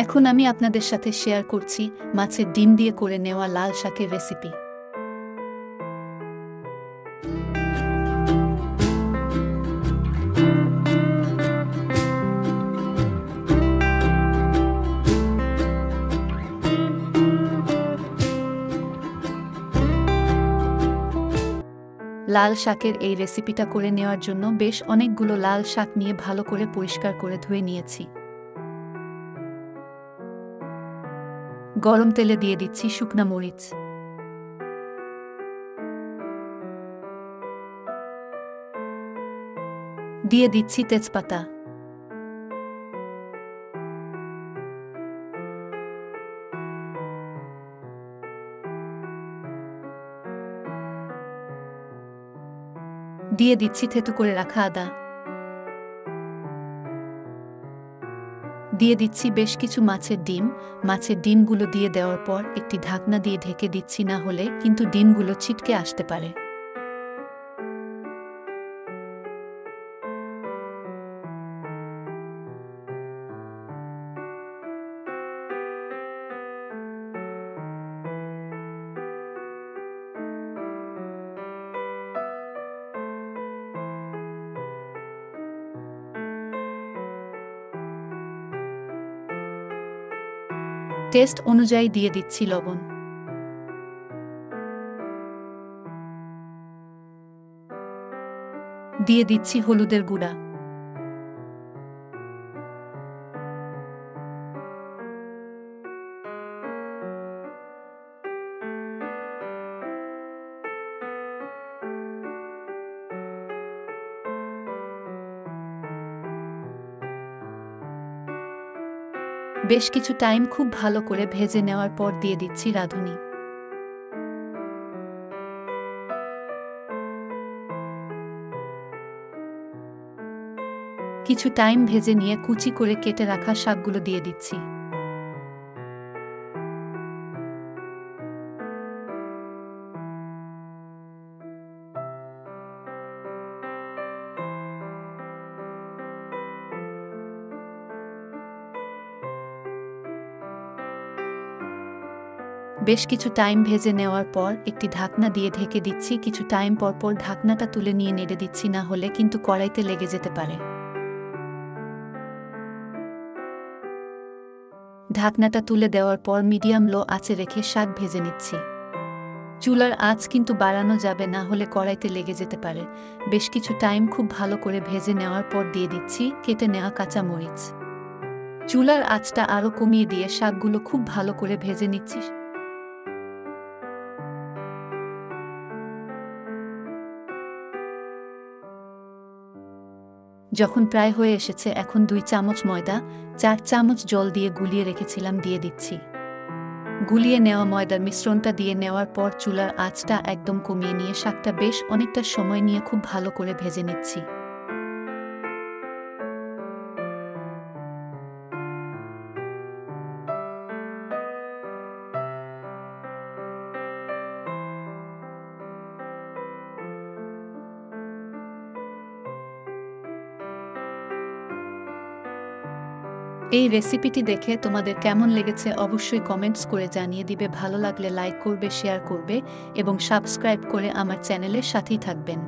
এখন আমি আপনাদের সাথে শেয়ার করছি মাছের ডিম দিয়ে করে নেওয়া লাল শাকের রেসিপি। লাল শাকের এই রেসিপিটা করে নেওয়ার জন্য বেশ অনেকগুলো লাল শাক নিয়ে ভালো করে পরিষ্কার করে ধুয়ে নিয়েছি। গরম তেলে দিয়ে দিচ্ছি শুকনা মরিচ, দিয়ে দিচ্ছি তেজপাতা, দিয়ে দিচ্ছি থেতো করে রাখা আদা, দিয়ে দিচ্ছি বেশ কিছু মাছের ডিম। মাছের ডিমগুলো দিয়ে দেওয়ার পর একটি ঢাকনা দিয়ে ঢেকে দিচ্ছি, না হলে কিন্তু ডিমগুলো ছিটকে আসতে পারে। টেস্ট অনুযায়ী দিয়ে দিচ্ছি লবণ, দিয়ে দিচ্ছি হলুদের গুঁড়া, বেশ কিছু টাইম খুব ভালো করে ভেজে নেওয়ার পর দিয়ে দিচ্ছি রাঁধুনি। কিছু টাইম ভেজে নিয়ে কুচি করে কেটে রাখা শাকগুলো দিয়ে দিচ্ছি। বেশ কিছু টাইম ভেজে নেওয়ার পর একটি ঢাকনা দিয়ে ঢেকে দিচ্ছি। কিছু টাইম পর পর ঢাকনাটা তুলে নিয়ে নেড়ে দিচ্ছি, না হলে কিন্তু কড়াইতে লেগে যেতে পারে। ঢাকনাটা তুলে দেওয়ার পর মিডিয়াম লো আঁচে রেখে শাক ভেজে নিচ্ছি। চুলার আঁচ কিন্তু বাড়ানো যাবে না, হলে কড়াইতে লেগে যেতে পারে। বেশ কিছু টাইম খুব ভালো করে ভেজে নেওয়ার পর দিয়ে দিচ্ছি কেটে নেওয়া কাঁচা মরিচ। চুলার আঁচটা আরও কমিয়ে দিয়ে শাকগুলো খুব ভালো করে ভেজে নিচ্ছি। যখন প্রায় হয়ে এসেছে, এখন 2 চামচ ময়দা, 4 চামচ জল দিয়ে গুলিয়ে রেখেছিলাম দিয়ে দিচ্ছি। গুলিয়ে নেওয়া ময়দার মিশ্রণটা দিয়ে নেওয়ার পর চুলার আঁচটা একদম কমিয়ে নিয়ে শাকটা বেশ অনেকটা সময় নিয়ে খুব ভালো করে ভেজে নিচ্ছি। এই রেসিপিটি দেখে তোমাদের কেমন লেগেছে অবশ্যই কমেন্টস করে জানিয়ে দিবে। ভালো লাগলে লাইক করবে, শেয়ার করবে এবং সাবস্ক্রাইব করে আমার চ্যানেলের সাথেই থাকবেন।